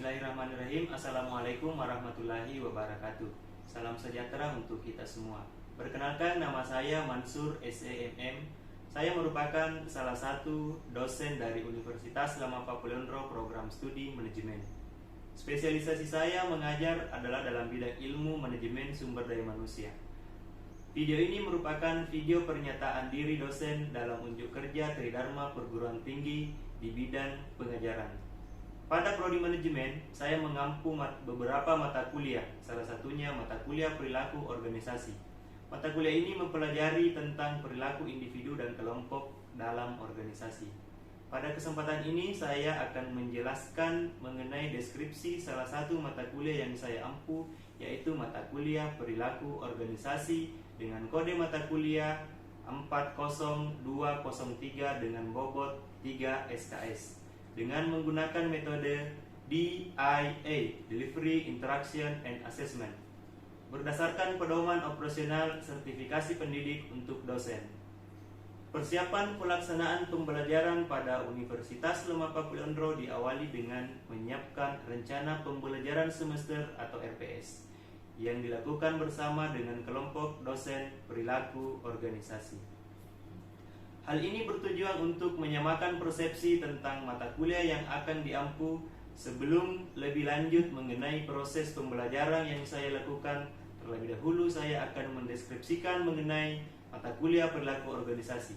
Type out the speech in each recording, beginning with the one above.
Bismillahirrahmanirrahim. Assalamualaikum warahmatullahi wabarakatuh. Salam sejahtera untuk kita semua. Perkenalkan, nama saya Mansur SEMM. Saya merupakan salah satu dosen dari Universitas Lama Papulionro Program Studi Manajemen. Spesialisasi saya mengajar adalah dalam bidang ilmu manajemen sumber daya manusia. Video ini merupakan video pernyataan diri dosen dalam unjuk kerja Tridharma Perguruan Tinggi di bidang pengajaran. Pada prodi manajemen, saya mengampu beberapa mata kuliah, salah satunya mata kuliah perilaku organisasi. Mata kuliah ini mempelajari tentang perilaku individu dan kelompok dalam organisasi. Pada kesempatan ini, saya akan menjelaskan mengenai deskripsi salah satu mata kuliah yang saya ampu, yaitu mata kuliah perilaku organisasi dengan kode mata kuliah 40203 dengan bobot 3 SKS. Dengan menggunakan metode DIA, Delivery, Interaction, and Assessment, berdasarkan pedoman operasional sertifikasi pendidik untuk dosen. Persiapan pelaksanaan pembelajaran pada Universitas Lama Papulionro diawali dengan menyiapkan rencana pembelajaran semester atau RPS yang dilakukan bersama dengan kelompok dosen perilaku organisasi. Hal ini bertujuan untuk menyamakan persepsi tentang mata kuliah yang akan diampu. Sebelum lebih lanjut mengenai proses pembelajaran yang saya lakukan, terlebih dahulu saya akan mendeskripsikan mengenai mata kuliah perilaku organisasi.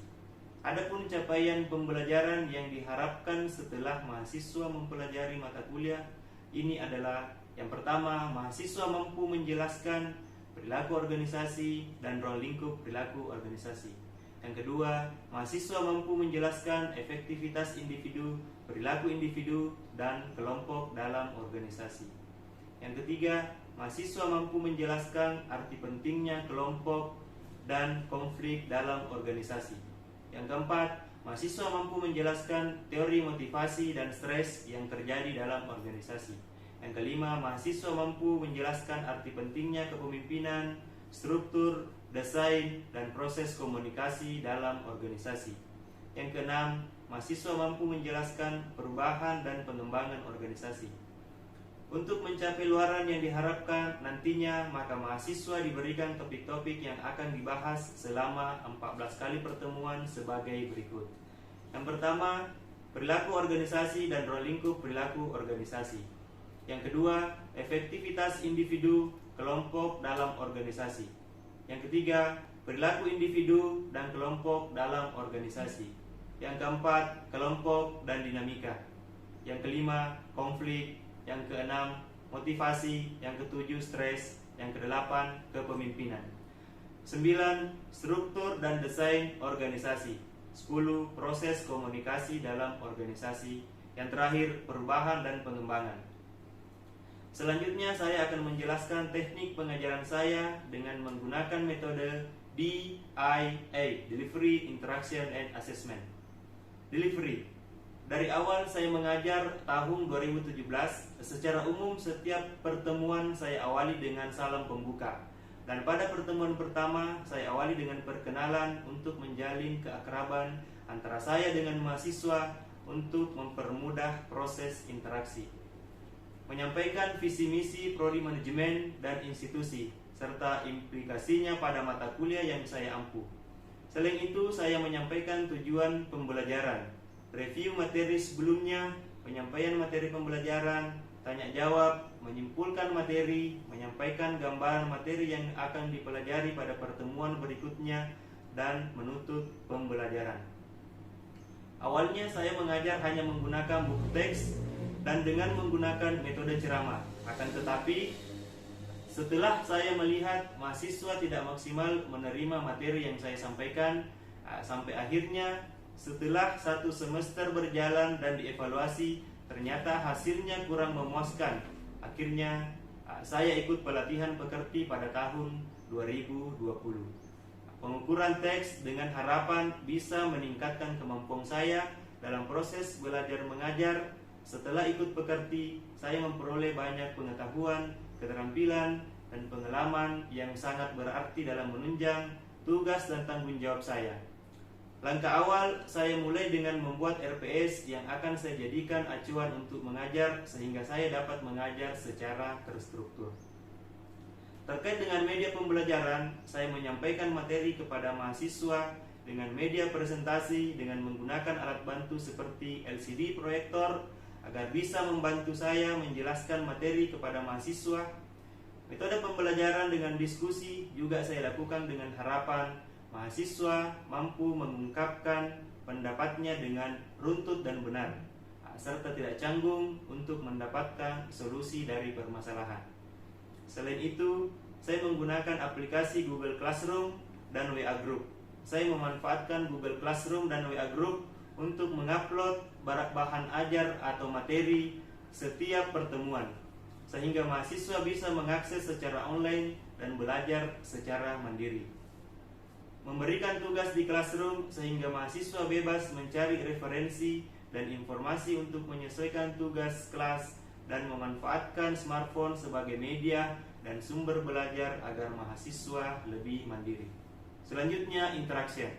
Adapun capaian pembelajaran yang diharapkan setelah mahasiswa mempelajari mata kuliah ini adalah: yang pertama, mahasiswa mampu menjelaskan perilaku organisasi dan ruang lingkup perilaku organisasi. Yang kedua, mahasiswa mampu menjelaskan efektivitas individu, perilaku individu, dan kelompok dalam organisasi. Yang ketiga, mahasiswa mampu menjelaskan arti pentingnya kelompok dan konflik dalam organisasi. Yang keempat, mahasiswa mampu menjelaskan teori motivasi dan stres yang terjadi dalam organisasi. Yang kelima, mahasiswa mampu menjelaskan arti pentingnya kepemimpinan, struktur, desain, dan proses komunikasi dalam organisasi. Yang keenam, mahasiswa mampu menjelaskan perubahan dan pengembangan organisasi. Untuk mencapai luaran yang diharapkan nantinya, maka mahasiswa diberikan topik-topik yang akan dibahas selama 14 kali pertemuan sebagai berikut. Yang pertama, perilaku organisasi dan ruang lingkup perilaku organisasi. Yang kedua, efektivitas individu kelompok dalam organisasi. Yang ketiga, perilaku individu dan kelompok dalam organisasi. Yang keempat, kelompok dan dinamika. Yang kelima, konflik. Yang keenam, motivasi. Yang ketujuh, stres. Yang kedelapan, kepemimpinan. 9. Struktur dan desain organisasi. 10. Proses komunikasi dalam organisasi. Yang terakhir, perubahan dan pengembangan. Selanjutnya saya akan menjelaskan teknik pengajaran saya dengan menggunakan metode DIA, Delivery, Interaction, and Assessment. Delivery. Dari awal saya mengajar tahun 2017, secara umum setiap pertemuan saya awali dengan salam pembuka. Dan pada pertemuan pertama saya awali dengan perkenalan untuk menjalin keakraban antara saya dengan mahasiswa untuk mempermudah proses interaksi. Menyampaikan visi misi prodi manajemen dan institusi serta implikasinya pada mata kuliah yang saya ampu. Selain itu, saya menyampaikan tujuan pembelajaran, review materi sebelumnya, penyampaian materi pembelajaran, tanya jawab, menyimpulkan materi, menyampaikan gambaran materi yang akan dipelajari pada pertemuan berikutnya, dan menutup pembelajaran. Awalnya saya mengajar hanya menggunakan buku teks dan dengan menggunakan metode ceramah. Akan tetapi, setelah saya melihat mahasiswa tidak maksimal menerima materi yang saya sampaikan, sampai akhirnya setelah 1 semester berjalan dan dievaluasi, ternyata hasilnya kurang memuaskan. Akhirnya saya ikut pelatihan pekerti pada tahun 2020. Pengukuran teks dengan harapan bisa meningkatkan kemampuan saya dalam proses belajar mengajar. Setelah ikut pekerti, saya memperoleh banyak pengetahuan, keterampilan, dan pengalaman yang sangat berarti dalam menunjang tugas dan tanggung jawab saya. Langkah awal saya mulai dengan membuat RPS yang akan saya jadikan acuan untuk mengajar sehingga saya dapat mengajar secara terstruktur. Terkait dengan media pembelajaran, saya menyampaikan materi kepada mahasiswa dengan media presentasi dengan menggunakan alat bantu seperti LCD proyektor agar bisa membantu saya menjelaskan materi kepada mahasiswa. Metode pembelajaran dengan diskusi juga saya lakukan dengan harapan mahasiswa mampu mengungkapkan pendapatnya dengan runtut dan benar, serta tidak canggung untuk mendapatkan solusi dari permasalahan. Selain itu, saya menggunakan aplikasi Google Classroom dan WA Group. Saya memanfaatkan Google Classroom dan WA Group untuk mengupload bahan ajar atau materi setiap pertemuan, sehingga mahasiswa bisa mengakses secara online dan belajar secara mandiri. Memberikan tugas di Classroom sehingga mahasiswa bebas mencari referensi dan informasi untuk menyesuaikan tugas kelas dan memanfaatkan smartphone sebagai media dan sumber belajar agar mahasiswa lebih mandiri. Selanjutnya, interaction.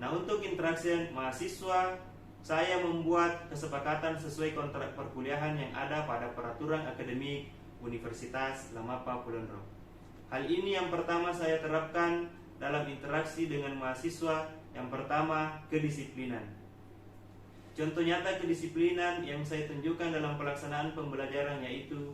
Nah, untuk interaction mahasiswa, saya membuat kesepakatan sesuai kontrak perkuliahan yang ada pada peraturan akademik Universitas Lamapa Pulonro. Hal ini yang pertama saya terapkan dalam interaksi dengan mahasiswa. Yang pertama, kedisiplinan. Contoh nyata kedisiplinan yang saya tunjukkan dalam pelaksanaan pembelajaran yaitu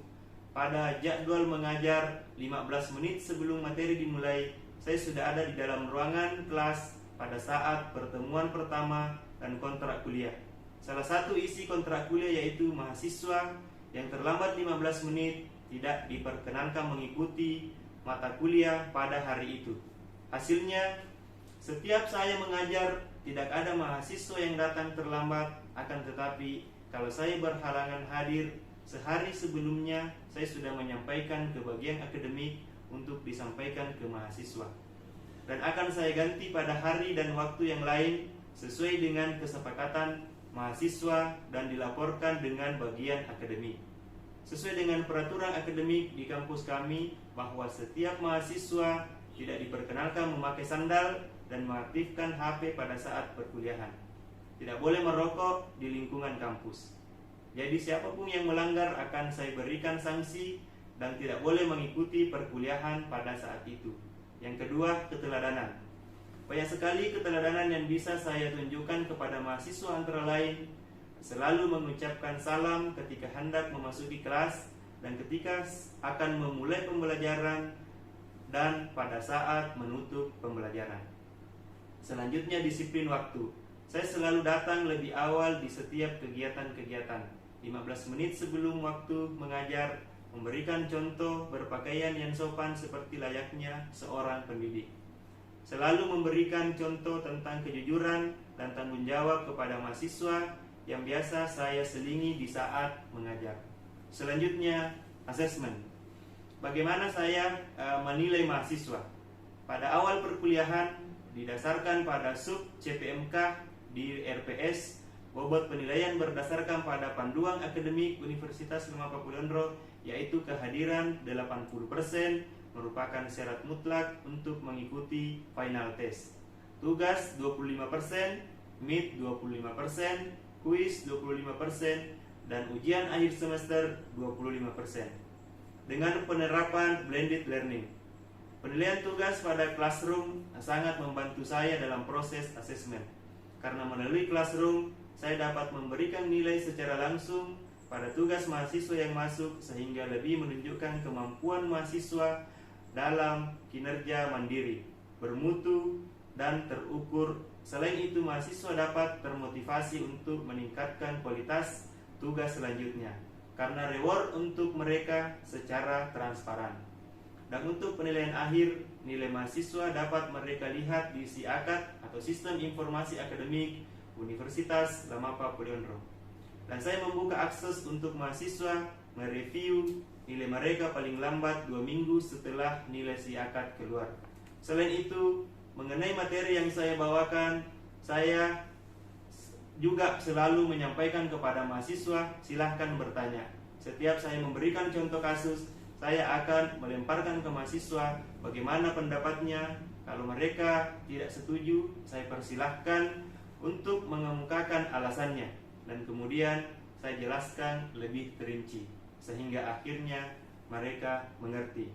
pada jadwal mengajar 15 menit sebelum materi dimulai, saya sudah ada di dalam ruangan kelas pada saat pertemuan pertama dan kontrak kuliah. Salah satu isi kontrak kuliah yaitu mahasiswa yang terlambat 15 menit tidak diperkenankan mengikuti mata kuliah pada hari itu. Hasilnya, setiap saya mengajar tidak ada mahasiswa yang datang terlambat, akan tetapi kalau saya berhalangan hadir sehari sebelumnya, saya sudah menyampaikan ke bagian akademik untuk disampaikan ke mahasiswa. Dan akan saya ganti pada hari dan waktu yang lain sesuai dengan kesepakatan mahasiswa dan dilaporkan dengan bagian akademik. Sesuai dengan peraturan akademik di kampus kami bahwa setiap mahasiswa tidak diperkenankan memakai sandal dan mengaktifkan HP pada saat perkuliahan. Tidak boleh merokok di lingkungan kampus. Jadi siapapun yang melanggar akan saya berikan sanksi dan tidak boleh mengikuti perkuliahan pada saat itu. Yang kedua, keteladanan. Banyak sekali keteladanan yang bisa saya tunjukkan kepada mahasiswa, antara lain selalu mengucapkan salam ketika hendak memasuki kelas dan ketika akan memulai pembelajaran dan pada saat menutup pembelajaran. Selanjutnya, disiplin waktu. Saya selalu datang lebih awal di setiap kegiatan-kegiatan. 15 menit sebelum waktu mengajar, memberikan contoh berpakaian yang sopan seperti layaknya seorang pendidik. Selalu memberikan contoh tentang kejujuran dan tanggung jawab kepada mahasiswa yang biasa saya selingi di saat mengajar. Selanjutnya, assessment. Bagaimana saya menilai mahasiswa? Pada awal perkuliahan didasarkan pada sub CPMK di RPS, bobot penilaian berdasarkan pada panduan akademik Universitas Lamapa Pulonro, yaitu kehadiran 80% merupakan syarat mutlak untuk mengikuti final test. Tugas 25%, mid 25%, kuis 25%, dan ujian akhir semester 25%. Dengan penerapan blended learning, penilaian tugas pada Classroom sangat membantu saya dalam proses asesmen. Karena melalui Classroom, saya dapat memberikan nilai secara langsung pada tugas mahasiswa yang masuk, sehingga lebih menunjukkan kemampuan mahasiswa dalam kinerja mandiri, bermutu, dan terukur. Selain itu, mahasiswa dapat termotivasi untuk meningkatkan kualitas tugas selanjutnya, karena reward untuk mereka secara transparan. Dan untuk penilaian akhir, nilai mahasiswa dapat mereka lihat di SIAKAD atau Sistem Informasi Akademik Universitas Lamapa Pulonro. Dan saya membuka akses untuk mahasiswa mereview nilai mereka paling lambat 2 minggu setelah nilai SIAKAD keluar. Selain itu, mengenai materi yang saya bawakan, saya juga selalu menyampaikan kepada mahasiswa, silahkan bertanya. Setiap saya memberikan contoh kasus, saya akan melemparkan ke mahasiswa bagaimana pendapatnya. Kalau mereka tidak setuju, saya persilahkan untuk mengemukakan alasannya, dan kemudian saya jelaskan lebih terinci sehingga akhirnya mereka mengerti.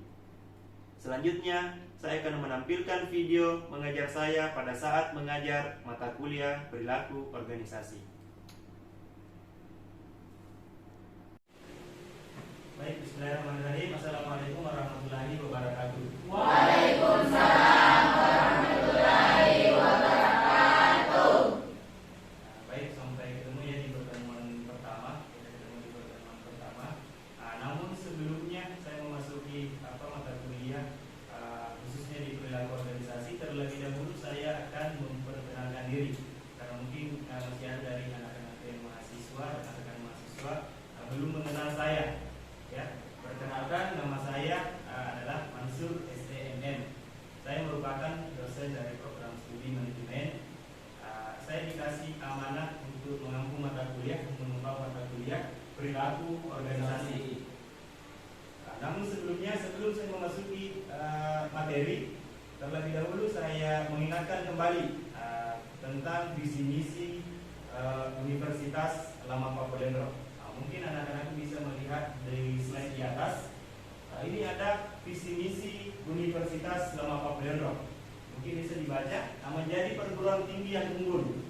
Selanjutnya, saya akan menampilkan video mengajar saya pada saat mengajar mata kuliah perilaku organisasi. Baik, bismillahirrahmanirrahim. Assalamualaikum warahmatullahi wabarakatuh. Waalaikumsalam warahmatullahi wabarakatuh. Baik, sampai ketemu ya di pertemuan pertama. Kita ketemu di pertemuan pertama. Namun sebelumnya saya memasuki mata kuliah khususnya di perilaku organisasi, terlebih dahulu saya akan memperkenalkan diri karena mungkin masih ada dari anak-anak yang mahasiswa dan rekan mahasiswa belum mengenal saya. Ya, perkenalkan, nama saya adalah Mansur STMM. Saya merupakan dosen dari program studi manajemen. Saya dikasih amanah untuk mengampu mata kuliah, mengembang mata kuliah perilaku organisasi. Namun sebelum saya memasuki materi, terlebih dahulu saya mengingatkan kembali tentang visi misi Universitas Lama Papulendro. Mungkin anak-anak bisa melihat di slide di atas. Ini ada visi misi Universitas Lama Papulendro. Mungkin bisa dibaca. Menjadi perguruan tinggi yang unggul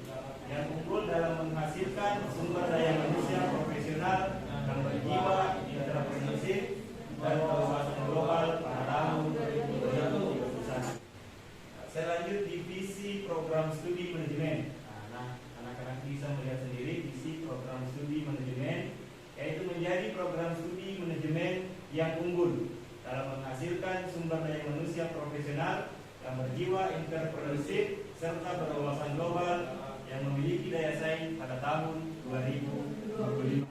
dalam menghasilkan sumber daya manusia profesional yang berjiwa entrepreneurship dan berwawasan global pada tahun 2021. Saya lanjut di visi program studi manajemen. Anak-anak bisa melihat sendiri visi program studi manajemen, yaitu menjadi program studi manajemen yang unggul dalam menghasilkan sumber daya manusia profesional yang berjiwa entrepreneurship serta berwawasan global yang memiliki daya saing pada tahun 2025.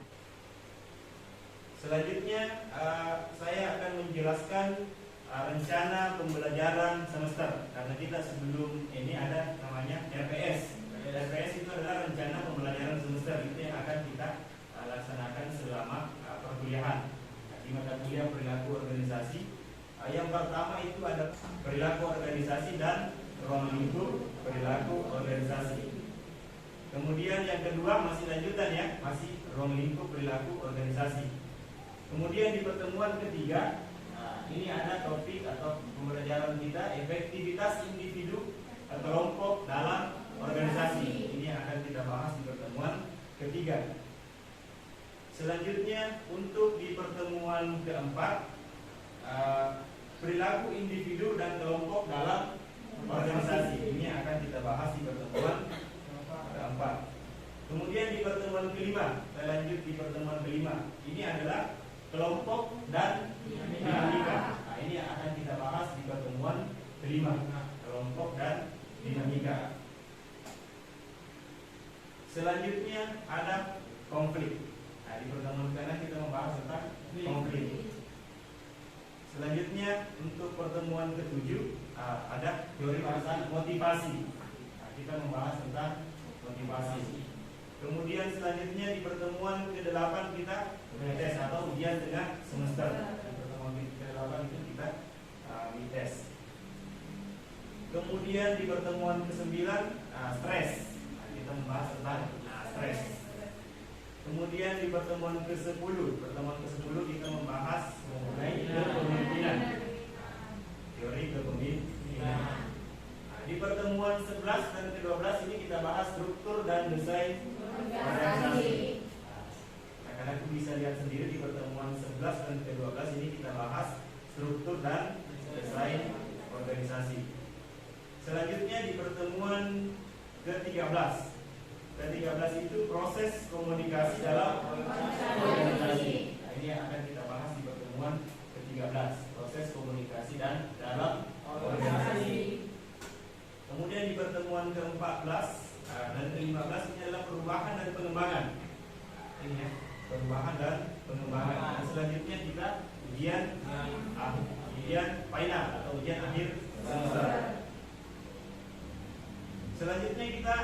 Selanjutnya saya akan menjelaskan rencana pembelajaran semester, karena kita sebelum ini ada namanya RPS. RPS itu adalah rencana pembelajaran semester, itu yang akan kita laksanakan selama perkuliahan di mata kuliah perilaku organisasi. Yang pertama itu ada perilaku organisasi dan ruang lingkup perilaku organisasi. Kemudian yang kedua masih lanjutan ya, masih ruang lingkup perilaku organisasi. Kemudian di pertemuan ketiga, ini ada topik atau pembelajaran kita efektivitas individu atau kelompok dalam organisasi. Ini akan kita bahas di pertemuan ketiga. Selanjutnya untuk di pertemuan keempat, perilaku individu dan kelompok dalam organisasi. Ini akan kita bahas di pertemuan keempat. Kemudian di pertemuan kelima, kita lanjut di pertemuan kelima. Ini adalah kelompok dan dinamika. Ini akan kita bahas di pertemuan kelima, kelompok dan dinamika. Selanjutnya ada konflik. Di pertemuan keenam kita membahas tentang konflik. Selanjutnya untuk pertemuan ketujuh ada teori perasaan motivasi. Kita membahas tentang motivasi. Kemudian selanjutnya di pertemuan ke-8 kita tes atau ujian tengah semester. Di pertemuan ke-8 itu kita tes. Kemudian di pertemuan ke-9 stres. Kita membahas tentang stres. Kemudian di pertemuan ke-10 kita membahas mengenai kepemimpinan. Teori kepemimpinan. Di pertemuan 11 dan ke-12 ini kita bahas struktur dan desain organisasi. Karena aku bisa lihat sendiri di pertemuan 11 dan ke-12 ini kita bahas struktur dan desain organisasi. Selanjutnya di pertemuan ke-13. Ke-13 itu proses komunikasi dalam organisasi. Ini akan kita bahas di pertemuan ke-13, proses komunikasi dan dalam organisasi. Kemudian di pertemuan ke-14 dan ke-15 ini adalah perubahan dan pengembangan. Ini ya, perubahan dan pengembangan. Dan selanjutnya kita ujian final atau ujian akhir semester. Selanjutnya kita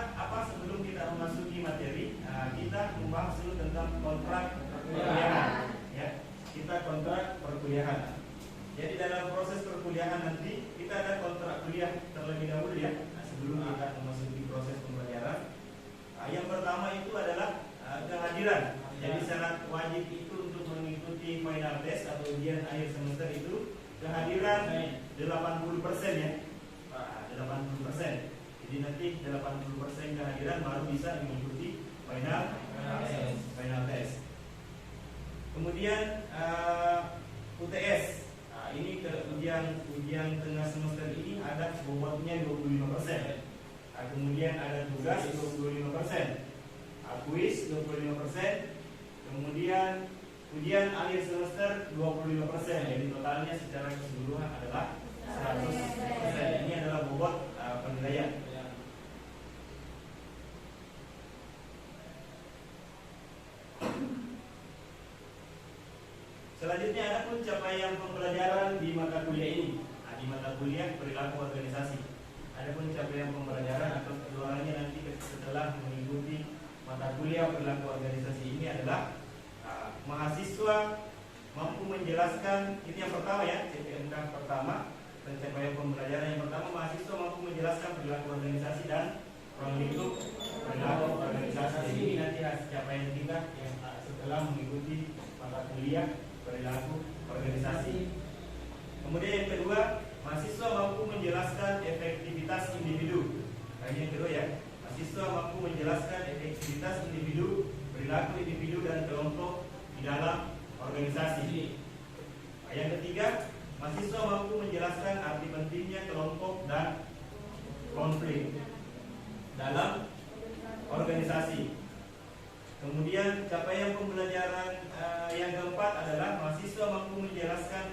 sebelum kita memasuki materi, kita membahas dulu tentang kontrak perkuliahan. Ya, kita ada kontrak perkuliahan. Jadi dalam proses perkuliahan nanti kita ada kontrak kuliah terlebih dahulu ya. Nah, sebelum kita memasuki proses pembelajaran, yang pertama itu adalah kehadiran. Jadi syarat wajib itu untuk mengikuti final test atau ujian akhir semester itu kehadiran 80% ya. 80%. Jadi nanti 80% kehadiran baru bisa mengikuti final test. Kemudian UTS. Nah, ini ke ujian tengah semester ini ada bobotnya 25%. Kemudian ada tugas 25%. Kuis 25%. Kemudian ujian akhir semester 25%. Jadi totalnya secara keseluruhan adalah 100%. Ini adalah bobot penilaian. Selanjutnya ada pun capaian pembelajaran di mata kuliah ini. Nah, di mata kuliah perilaku organisasi. Ada pun capaian pembelajaran atau kejualannya nanti setelah mengikuti mata kuliah perilaku organisasi ini adalah mahasiswa mampu menjelaskan, ini yang pertama ya, CPMK pertama, pencapaian pembelajaran yang pertama, mahasiswa mampu menjelaskan perilaku organisasi dan ruang lingkup perilaku organisasi. Jadi ini nanti hasil capaian kita yang setelah mengikuti mata kuliah perilaku organisasi. Kemudian yang kedua, mahasiswa mampu menjelaskan efektivitas individu. Nah, ini yang kedua ya, mahasiswa mampu menjelaskan efektivitas individu, perilaku individu dan kelompok di dalam organisasi. Nah, yang ketiga, mahasiswa mampu menjelaskan arti pentingnya kelompok dan konflik dalam organisasi. Kemudian capaian pembelajaran yang keempat adalah mahasiswa mampu menjelaskan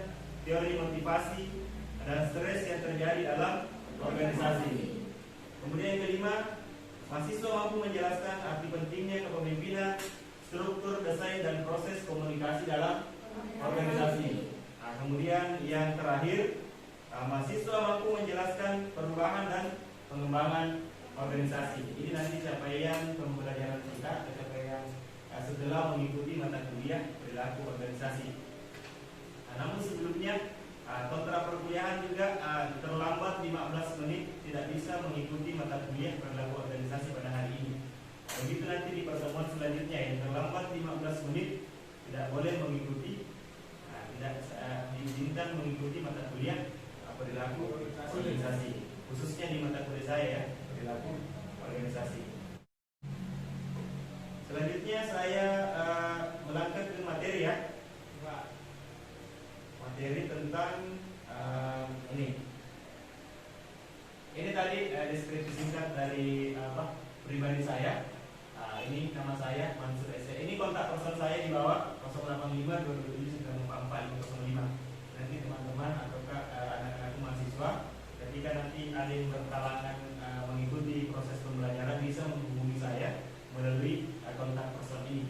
teori motivasi dan stres yang terjadi dalam organisasi. Kemudian yang kelima, mahasiswa mampu menjelaskan arti pentingnya kepemimpinan, struktur, desain dan proses komunikasi dalam organisasi. Nah, kemudian yang terakhir, mahasiswa mampu menjelaskan perubahan dan pengembangan organisasi. Ini nanti capaian pembelajaran kita, capaian setelah mengikuti mata kuliah perilaku organisasi. Nah, namun sebelumnya kontrak perkuliahan juga terlambat 15 menit tidak bisa mengikuti mata kuliah perilaku organisasi pada hari ini. Begitu nanti di pertemuan selanjutnya yang terlambat 15 menit tidak boleh mengikuti, tidak diizinkan mengikuti mata kuliah perilaku organisasi, khususnya di mata kuliah saya ya, perilaku organisasi. Selanjutnya saya melangkah ke materi ya. Materi tentang ini tadi deskripsi singkat dari pribadi saya. Ini nama saya Mansur S. Ini kontak person saya di bawah 085 227 944 505. Nanti teman-teman atau anak-anak mahasiswa ketika nanti ada yang berkalangan mengikuti proses pembelajaran bisa menghubungi saya melalui kontak person ini.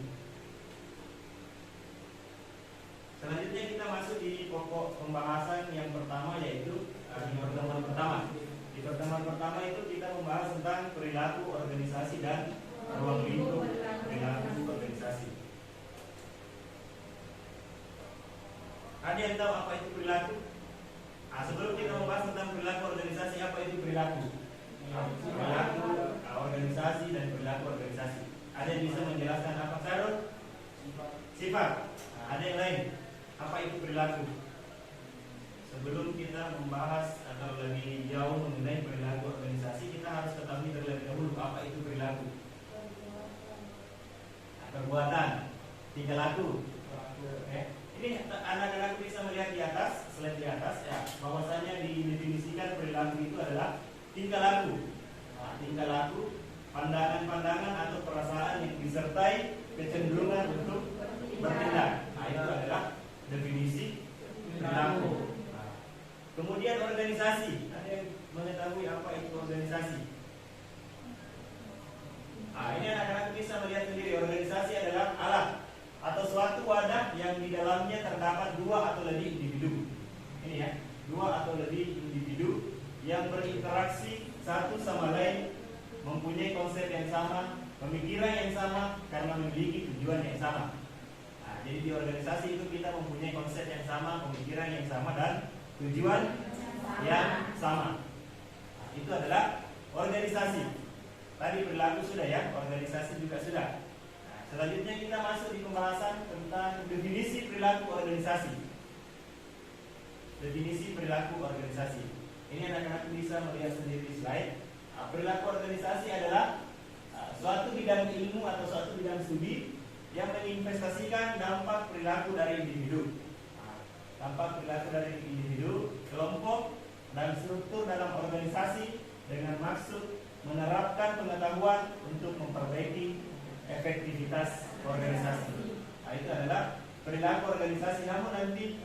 Selanjutnya kita masuk di pokok pembahasan yang pertama, yaitu di pertemuan pertama. Di pertemuan pertama itu kita membahas tentang perilaku organisasi dan ruang lingkup perilaku organisasi. Ada yang tahu apa itu perilaku? Sebelum kita membahas tentang perilaku organisasi, apa itu perilaku? Perilaku organisasi dan perilaku organisasi. Ada yang bisa menjelaskan apa, Sarul? Sifat. Ada yang lain? Apa itu perilaku? Sebelum kita membahas atau lebih jauh mengenai perilaku organisasi, kita harus ketahui terlebih dahulu apa itu perilaku. Perbuatan, tingkah laku. Ini anak-anak bisa melihat di atas, slide di atas ya, bahwasanya didefinisikan perilaku itu adalah tingkah laku. Tingkah laku, pandangan-pandangan atau perasaan yang disertai kecenderungan untuk bertindak. Itu adalah definisi perilaku. Kemudian organisasi. Ada yang mengetahui apa itu organisasi? Ini anak-anak bisa melihat sendiri. Organisasi adalah alat atau suatu wadah yang di dalamnya terdapat dua atau lebih individu. Ini ya, dua atau lebih individu yang berinteraksi satu sama lain, mempunyai konsep yang sama, pemikiran yang sama, karena memiliki tujuan yang sama. Jadi di organisasi itu kita mempunyai konsep sama, pemikiran yang sama, dan tujuan yang sama. Nah, itu adalah organisasi. Tadi perilaku sudah ya, organisasi juga sudah. Nah, selanjutnya kita masuk di pembahasan tentang definisi perilaku organisasi. Definisi perilaku organisasi. Ini anak-anak bisa melihat sendiri di slide. Nah, perilaku organisasi adalah suatu bidang ilmu atau suatu bidang studi yang menginvestasikan dampak perilaku dari individu. Nah, dampak perilaku dari individu, kelompok, dan struktur dalam organisasi dengan maksud menerapkan pengetahuan untuk memperbaiki efektivitas organisasi. Nah, itu adalah perilaku organisasi. Namun nanti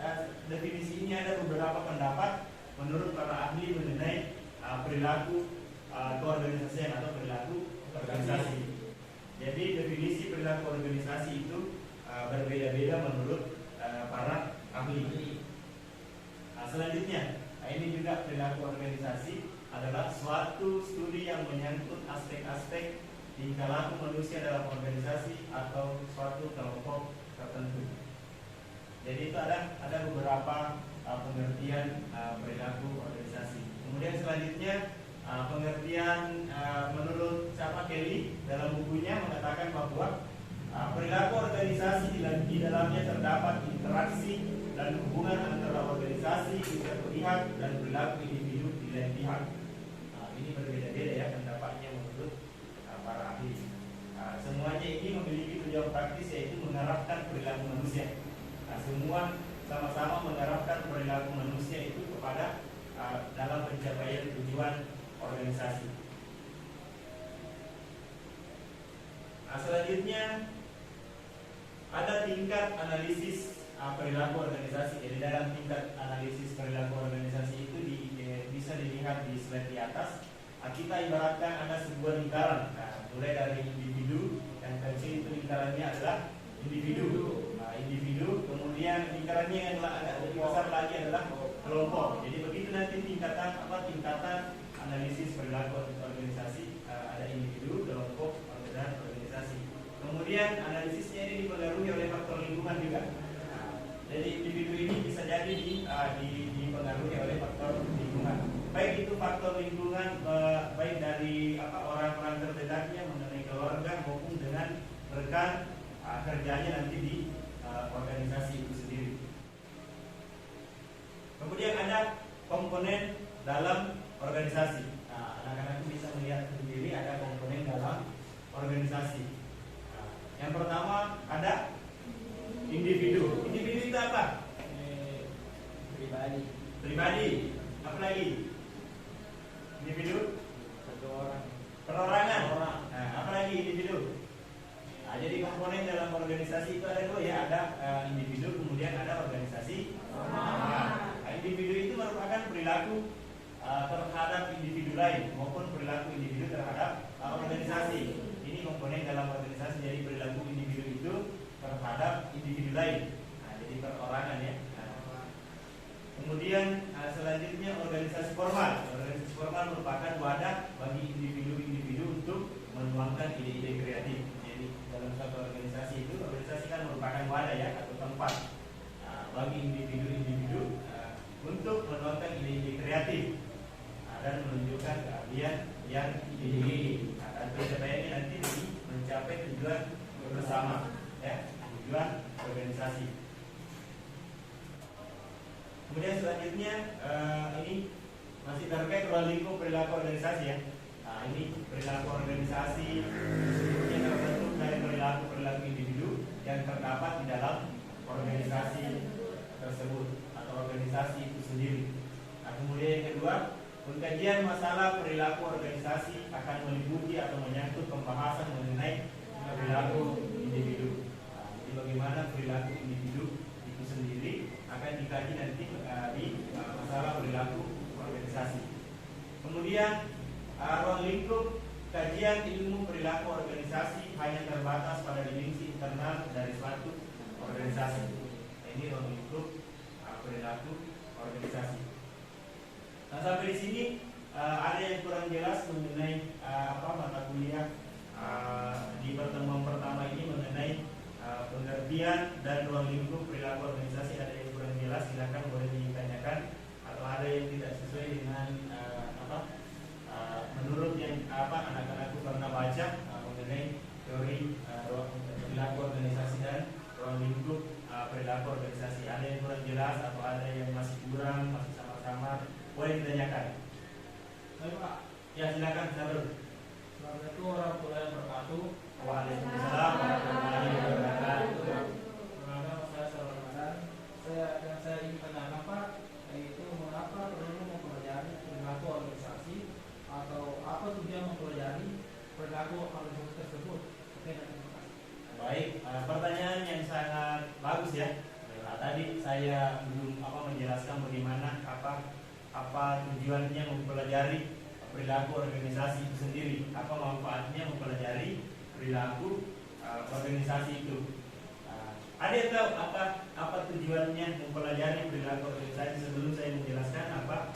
definisi ini ada beberapa pendapat menurut para ahli mengenai perilaku keorganisasian atau perilaku organisasi. Jadi definisi perilaku organisasi itu berbeda-beda menurut para ahli. Nah, selanjutnya, ini juga perilaku organisasi adalah suatu studi yang menyangkut aspek-aspek tingkah laku manusia dalam organisasi atau suatu kelompok tertentu. Jadi itu ada beberapa pengertian perilaku organisasi. Kemudian selanjutnya pengertian menurut siapa Kelly dalam bukunya mengatakan bahwa perilaku organisasi di dalamnya terdapat interaksi dan hubungan antara organisasi di satu pihak dan perilaku individu di lain pihak. Ini berbeda-beda ya pendapatnya menurut para ahli. Semuanya ini memiliki tujuan praktis yaitu menerapkan perilaku manusia. Semua sama-sama menerapkan perilaku manusia itu kepada dalam pencapaian tujuan organisasi. Selanjutnya ada tingkat analisis perilaku organisasi. Jadi dalam tingkat analisis perilaku organisasi itu bisa dilihat di slide di atas. Kita ibaratkan ada sebuah lingkaran. Mulai dari individu, yang kecil itu lingkarannya adalah individu. Individu, kemudian lingkarannya yang agak lebih besar lagi adalah kelompok. Jadi begitu nanti tingkatan analisis perilaku organisasi, ada individu, kelompok, dan organisasi. Kemudian analisisnya ini dipengaruhi oleh faktor lingkungan juga. Jadi individu ini bisa jadi dipengaruhi oleh faktor lingkungan. Baik itu faktor lingkungan baik dari orang-orang terdekatnya mengenai keluarga maupun dengan rekan kerjanya nanti di organisasi itu sendiri. Kemudian ada komponen dalam organisasi. Anak-anak bisa melihat sendiri ada komponen dalam organisasi. Yang pertama ada individu. Individu itu apa? Pribadi. Apa lagi? Individu? Perorangan. Apa lagi individu? Jadi komponen dalam organisasi itu ada dua ya, ada individu kemudian ada organisasi. Individu itu merupakan perilaku terhadap individu lain maupun perilaku individu terhadap organisasi. Ini komponen dalam organisasi, jadi perilaku individu itu terhadap individu lain. Jadi perorangan ya. Kemudian selanjutnya organisasi formal. Organisasi formal merupakan wadah bagi individu-individu untuk menuangkan ide-ide kreatif. Jadi dalam suatu organisasi itu, organisasi kan merupakan wadah ya atau tempat bagi individu-individu untuk menuangkan ide-ide kreatif dan menunjukkan keahlian yang dimiliki. Dan pencapaiannya nanti mencapai tujuan bersama, ya, tujuan organisasi. Kemudian selanjutnya ini masih terkait ruang lingkup perilaku organisasi ya. Ini perilaku organisasi sesungguhnya terbentuk dari perilaku individu yang terdapat di dalam organisasi tersebut atau organisasi itu sendiri. Kemudian yang kedua, pengkajian masalah perilaku organisasi akan meliputi atau menyangkut pembahasan mengenai perilaku individu. Jadi bagaimana perilaku individu itu sendiri akan dikaji nanti di masalah perilaku organisasi. Kemudian ruang lingkup kajian ilmu perilaku organisasi hanya terbatas pada dimensi internal dari suatu organisasi. Ini ruang lingkup perilaku organisasi. Nah, sampai di sini ada yang kurang jelas mengenai mata kuliah di pertemuan pertama ini mengenai pengertian dan ruang lingkup perilaku organisasi. Ada yang kurang jelas jelas atau ada yang masih kurang, masih samar-samar, boleh ditanyakan. Baik Pak. Ya silakan Sarul. Assalamualaikum warahmatullahi wabarakatuh. Waalaikumsalam warahmatullahi wabarakatuh. Perkenalkan saya Sarul Ramadan. Saya ingin tanyakan Pak, yaitu mengapa perlu mempelajari perilaku organisasi atau apa tujuan mempelajari perilaku organisasi tersebut? Oke, terima kasih. Baik, pertanyaan yang sangat bagus ya. Tadi saya belum menjelaskan bagaimana apa tujuannya mempelajari perilaku organisasi itu sendiri, apa manfaatnya mempelajari perilaku organisasi itu. Ada yang tahu apa tujuannya mempelajari perilaku organisasi? Sebelum saya menjelaskan apa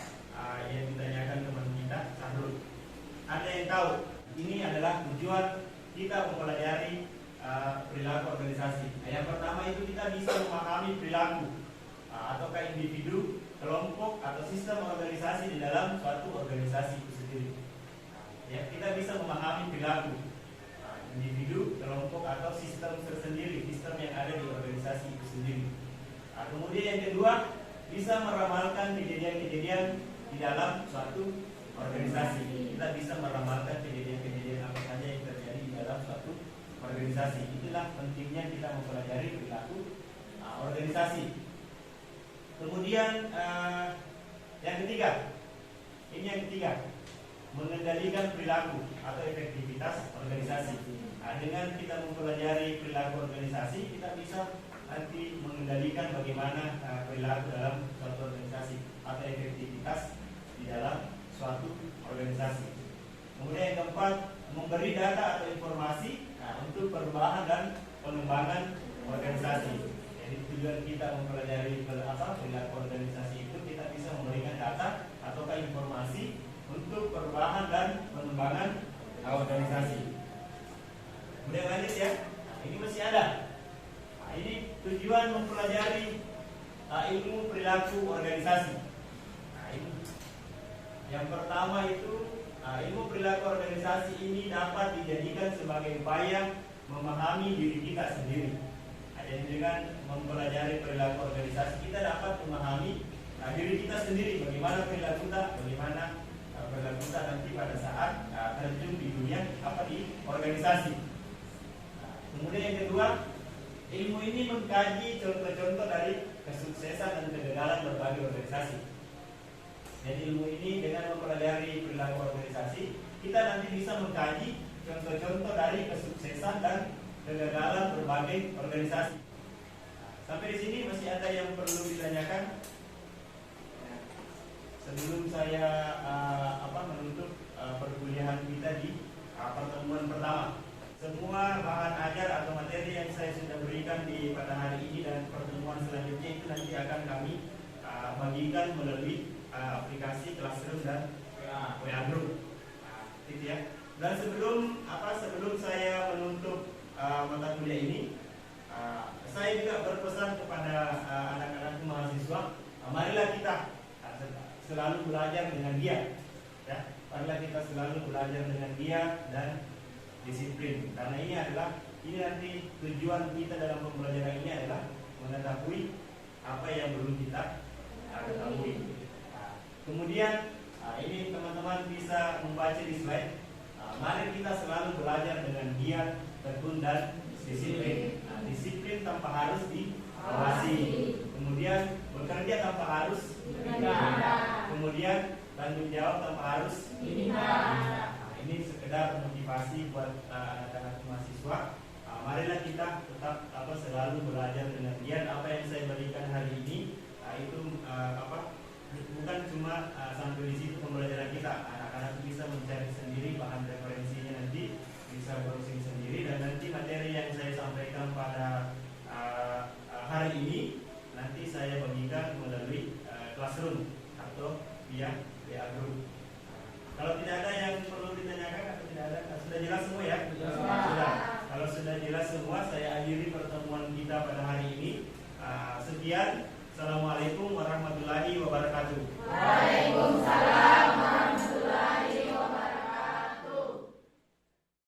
yang ditanyakan teman kita Sahrul, ada yang tahu ini adalah tujuan kita mempelajari perilaku organisasi? Yang pertama itu kita bisa memahami perilaku ataukah individu, kelompok atau sistem organisasi di dalam suatu organisasi itu sendiri. Ya, kita bisa memahami perilaku individu, kelompok atau sistem tersendiri, sistem yang ada di organisasi itu sendiri. Kemudian yang kedua, bisa meramalkan kejadian-kejadian di dalam suatu organisasi. Kita bisa meramalkan kejadian-kejadian apa saja yang terjadi di dalam suatu organisasi. Itulah pentingnya kita mempelajari perilaku organisasi. Kemudian yang ketiga, mengendalikan perilaku atau efektivitas organisasi. Dengan kita mempelajari perilaku organisasi, kita bisa nanti mengendalikan bagaimana perilaku dalam suatu organisasi atau efektivitas di dalam suatu organisasi. Kemudian yang keempat, memberi data atau informasi untuk perubahan dan pengembangan organisasi. Jadi tujuan kita mempelajari perilaku organisasi itu kita bisa memberikan data ataukah informasi untuk perubahan dan pengembangan organisasi. Kemudian lanjut ya, ini masih ada. Ini tujuan mempelajari ilmu perilaku organisasi. Ini yang pertama itu ilmu perilaku organisasi ini dapat dijadikan sebagai upaya memahami diri kita sendiri. Jadi dengan mempelajari perilaku organisasi kita dapat memahami diri kita sendiri, bagaimana perilaku kita, nanti pada saat terjun di dunia di organisasi. Kemudian yang kedua, ilmu ini mengkaji contoh-contoh dari kesuksesan dan kegagalan berbagai organisasi. Jadi ilmu ini dengan mempelajari perilaku organisasi, kita nanti bisa mengkaji contoh-contoh dari kesuksesan dan kegagalan berbagai organisasi. Sampai di sini masih ada yang perlu ditanyakan? Sebelum saya menutup perkuliahan kita di pertemuan pertama, semua bahan ajar atau materi yang saya sudah berikan pada hari ini dan pertemuan selanjutnya itu nanti akan kami bagikan melalui aplikasi Classroom dan WA Group. Gitu ya. Dan sebelum saya menutup mata kuliah ini, saya juga berpesan kepada anak-anak mahasiswa, marilah kita selalu belajar dengan giat, ya. Marilah kita selalu belajar dengan giat dan disiplin. Karena ini nanti tujuan kita dalam pembelajaran ini adalah mengetahui apa yang belum kita ketahui. Kemudian ini teman-teman bisa membaca di slide. Mari kita selalu belajar dengan giat, tekun dan disiplin. Disiplin tanpa harus diawasi. Kemudian bekerja tanpa harus diminta. Kemudian tanggung jawab tanpa harus diminta. Ini sekedar motivasi buat anak-anak mahasiswa. Marilah kita tetap selalu belajar dengan giat. Apa yang saya berikan hari ini itu bukan cuma sampai di situ pembelajaran kita. Anak-anak bisa mencari sendiri bahan referensinya, nanti bisa browsing sendiri, dan nanti materi yang saya sampaikan pada hari ini nanti saya bagikan melalui Classroom atau via WA Group. Kalau tidak ada yang perlu ditanyakan atau tidak ada, sudah jelas semua ya? Sudah. Kalau sudah jelas semua, saya akhiri pertemuan kita pada hari ini. Sekian. Assalamualaikum warahmatullahi wabarakatuh. Waalaikumsalam.